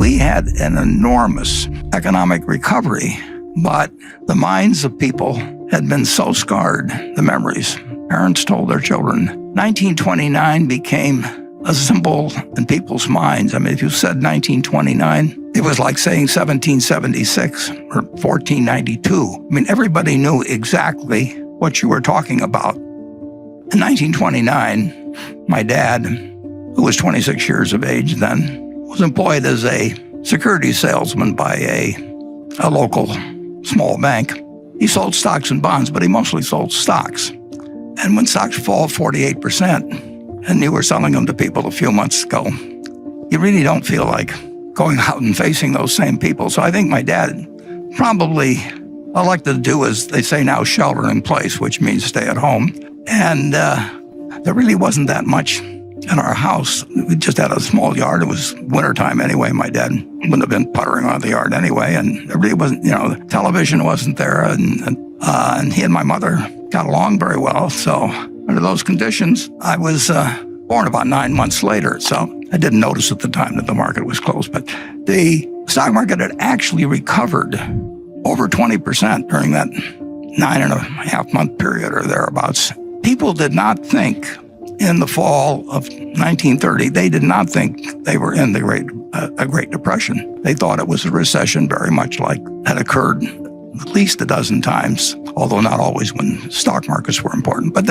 we had an enormous economic recovery, but the minds of people had been so scarred, the memories. Parents told their children. 1929 became a symbol in people's minds. I mean, if you said 1929, it was like saying 1776 or 1492. I mean, everybody knew exactly what you were talking about. In 1929, my dad, who was 26 years of age then, was employed as a security salesman by a local small bank. He sold stocks and bonds, but he mostly sold stocks. And when stocks fall 48%, and you were selling them to people a few months ago, you really don't feel like going out and facing those same people. So I think my dad probably elected to do, as they say now, shelter in place, which means stay at home. And there really wasn't that much in our house. We just had a small yard. It was wintertime anyway. My dad wouldn't have been puttering around the yard anyway. And there really wasn't, the television wasn't there. And he and my mother got along very well. So under those conditions, I was born about 9 months later. So I didn't notice at the time that the market was closed. But the stock market had actually recovered over 20% during that 9.5-month period or thereabouts. People did not think in the fall of 1930, they did not think they were in a Great Depression. They thought it was a recession very much like had occurred at least a dozen times, although not always when stock markets were important. But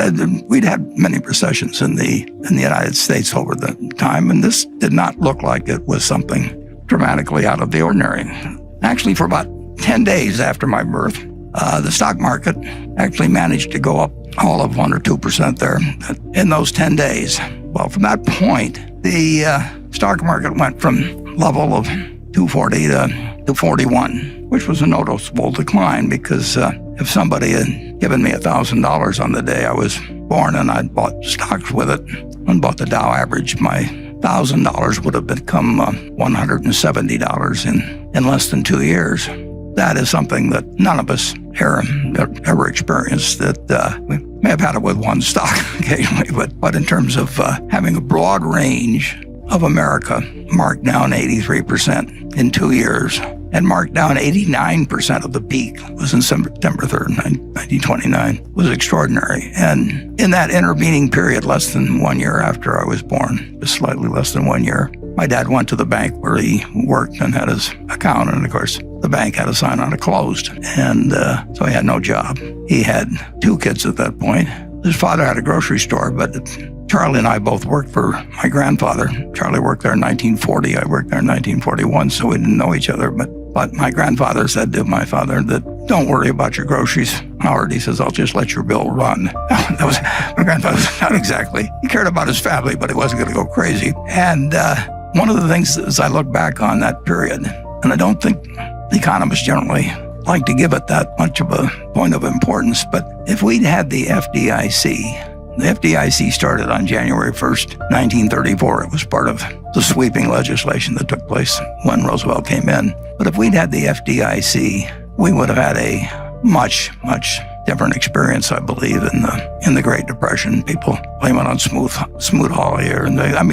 we'd had many recessions in the United States over the time, and this did not look like it was something dramatically out of the ordinary. Actually, for about 10 days after my birth, the stock market actually managed to go up all of 1 or 2% there in those 10 days. Well, from that point, the stock market went from level of 240 to 241, which was a noticeable decline because if somebody had given me $1,000 on the day I was born and I'd bought stocks with it and bought the Dow average, my $1,000 would have become $170 in less than 2 years. That is something that none of us ever experienced. That we may have had it with one stock occasionally, but in terms of having a broad range of America marked down 83% in 2 years and marked down 89% of the peak was in September 3rd, 1929, was extraordinary. And in that intervening period, less than 1 year after I was born, just slightly less than 1 year, my dad went to the bank where he worked and had his account. And of course, the bank had a sign on it closed. And so he had no job. He had 2 kids at that point. His father had a grocery store, but Charlie and I both worked for my grandfather. Charlie worked there in 1940. I worked there in 1941, so we didn't know each other. But my grandfather said to my father that, "Don't worry about your groceries, Howard." He says, "I'll just let your bill run." That was my grandfather. Not exactly. He cared about his family, but he wasn't going to go crazy. And one of the things as I look back on that period, and I don't think economists generally like to give it that much of a point of importance, but if we'd had the FDIC started on January 1st, 1934. It was part of the sweeping legislation that took place when Roosevelt came in. But if we'd had the FDIC, we would have had a much, much different experience, I believe, in the Great Depression. People blame it on Smoot-Hawley,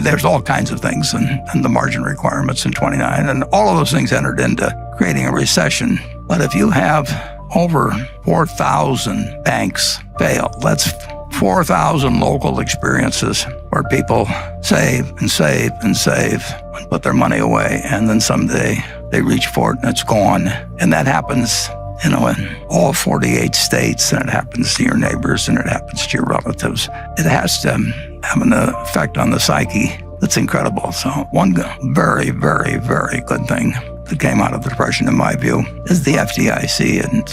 there's all kinds of things, and the margin requirements in 29, and all of those things entered into creating a recession. But if you have over 4,000 banks fail, that's 4,000 local experiences where people save and save and save and put their money away, and then someday they reach for it and it's gone. And that happens, in all 48 states, and it happens to your neighbors and it happens to your relatives. It has to have an effect on the psyche that's incredible. So one very, very, very good thing that came out of the Depression, in my view, is the FDIC. And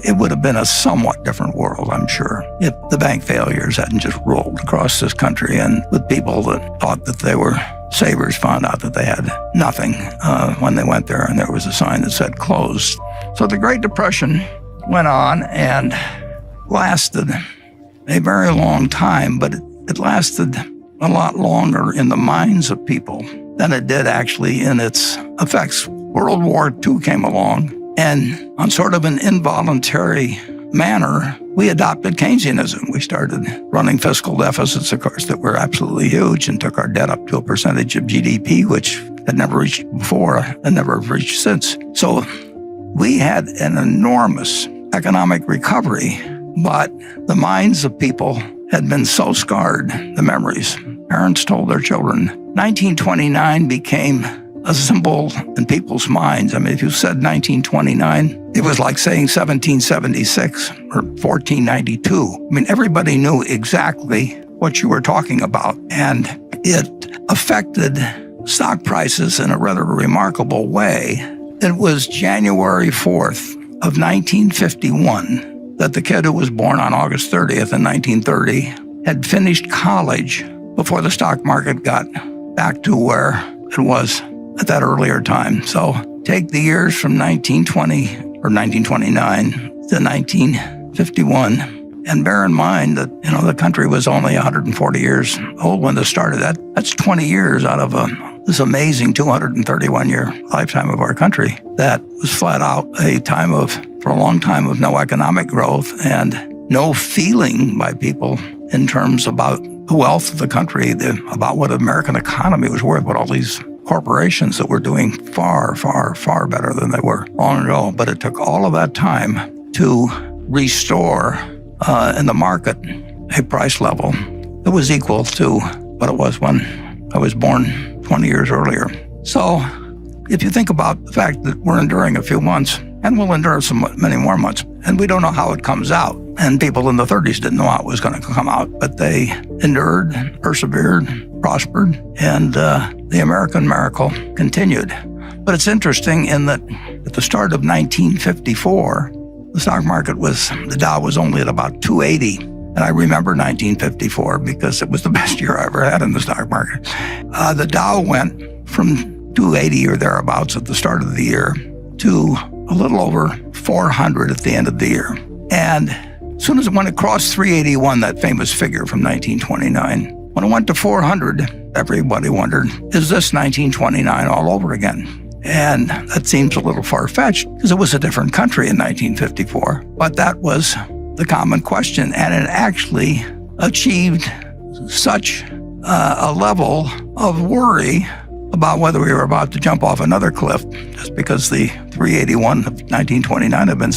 it would have been a somewhat different world, I'm sure, if the bank failures hadn't just rolled across this country, and with people that thought that they were savers found out that they had nothing when they went there, and there was a sign that said closed. So the Great Depression went on and lasted a very long time, but it lasted a lot longer in the minds of people than it did actually in its effects. World War II came along, and on sort of an involuntary manner, we adopted Keynesianism. We started running fiscal deficits, of course, that were absolutely huge, and took our debt up to a percentage of GDP, which had never reached before and never reached since. So we had an enormous economic recovery, but the minds of people had been so scarred, the memories. Parents told their children. 1929 became a symbol in people's minds. I mean, if you said 1929, it was like saying 1776 or 1492. I mean, everybody knew exactly what you were talking about, and it affected stock prices in a rather remarkable way. It was January 4th of 1951 that the kid who was born on August 30th in 1930 had finished college before the stock market got back to where it was at that earlier time. So take the years from 1920 or 1929 to 1951, and bear in mind that, the country was only 140 years old when this started. That's 20 years out of this amazing 231-year lifetime of our country. That was flat out a time for a long time of no economic growth and no feeling by people in terms about the wealth of the country, about what the American economy was worth, what all these corporations that were doing far, far, far better than they were long ago. But it took all of that time to restore in the market a price level that was equal to what it was when I was born 20 years earlier. So if you think about the fact that we're enduring a few months, and we'll endure many more months, and we don't know how it comes out. And people in the 30s didn't know how it was going to come out, but they endured, persevered, prospered, and the American miracle continued. But it's interesting in that at the start of 1954, the stock market the Dow was only at about 280. And I remember 1954 because it was the best year I ever had in the stock market. The Dow went from 280 or thereabouts at the start of the year to a little over 400 at the end of the year. And as soon as when it crossed 381, that famous figure from 1929, when it went to 400, everybody wondered, is this 1929 all over again? And that seems a little far-fetched because it was a different country in 1954. But that was the common question, and it actually achieved such a level of worry about whether we were about to jump off another cliff, just because the 381 of 1929 had been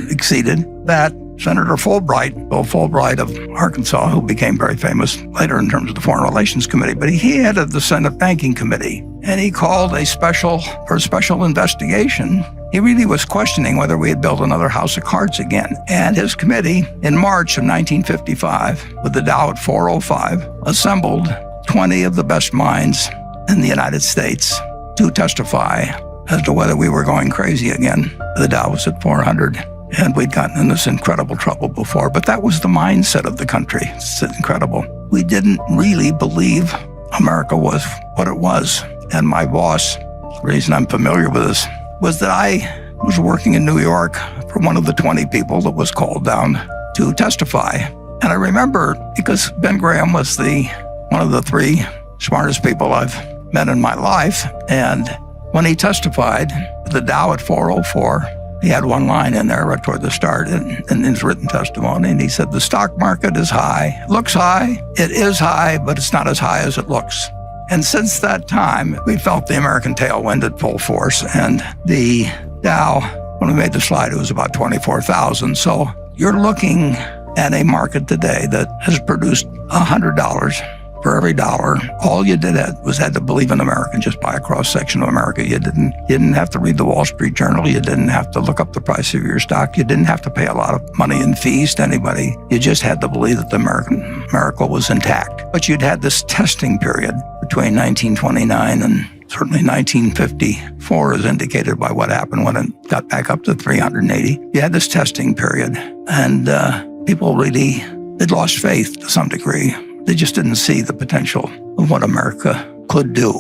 exceeded, that Senator Bill Fulbright of Arkansas, who became very famous later in terms of the Foreign Relations Committee, but he headed the Senate Banking Committee, and he called a special investigation. He really was questioning whether we had built another house of cards again. And his committee, in March of 1955, with the Dow at 405, assembled 20 of the best minds in the United States to testify as to whether we were going crazy again. The Dow was at 400, and we'd gotten in this incredible trouble before. But that was the mindset of the country. It's incredible. We didn't really believe America was what it was. And my boss, the reason I'm familiar with this, was that I was working in New York for one of the 20 people that was called down to testify. And I remember, because Ben Graham was one of the three smartest people I've met in my life, and when he testified, the Dow at 404, he had one line in there right toward the start in his written testimony, and he said, the stock market is high. It looks high, it is high, but it's not as high as it looks. And since that time, we felt the American tailwind at full force, and the Dow, when we made the slide, it was about 24,000. So you're looking at a market today that has produced $100 for every dollar. All you did was had to believe in America and just buy a cross-section of America. You didn't have to read the Wall Street Journal. You didn't have to look up the price of your stock. You didn't have to pay a lot of money in fees to anybody. You just had to believe that the American miracle was intact. But you'd had this testing period between 1929 and certainly 1954, as indicated by what happened when it got back up to 380. You had this testing period, and people really, they'd lost faith to some degree. They just didn't see the potential of what America could do.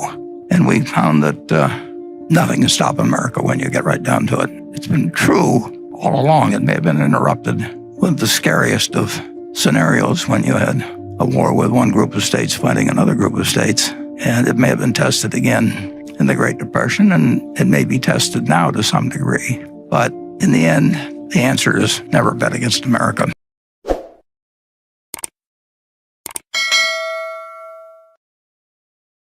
And we found that nothing can stop America when you get right down to it. It's been true all along. It may have been interrupted with the scariest of scenarios when you had a war with one group of states fighting another group of states. And it may have been tested again in the Great Depression, and it may be tested now to some degree. But in the end, the answer is never bet against America.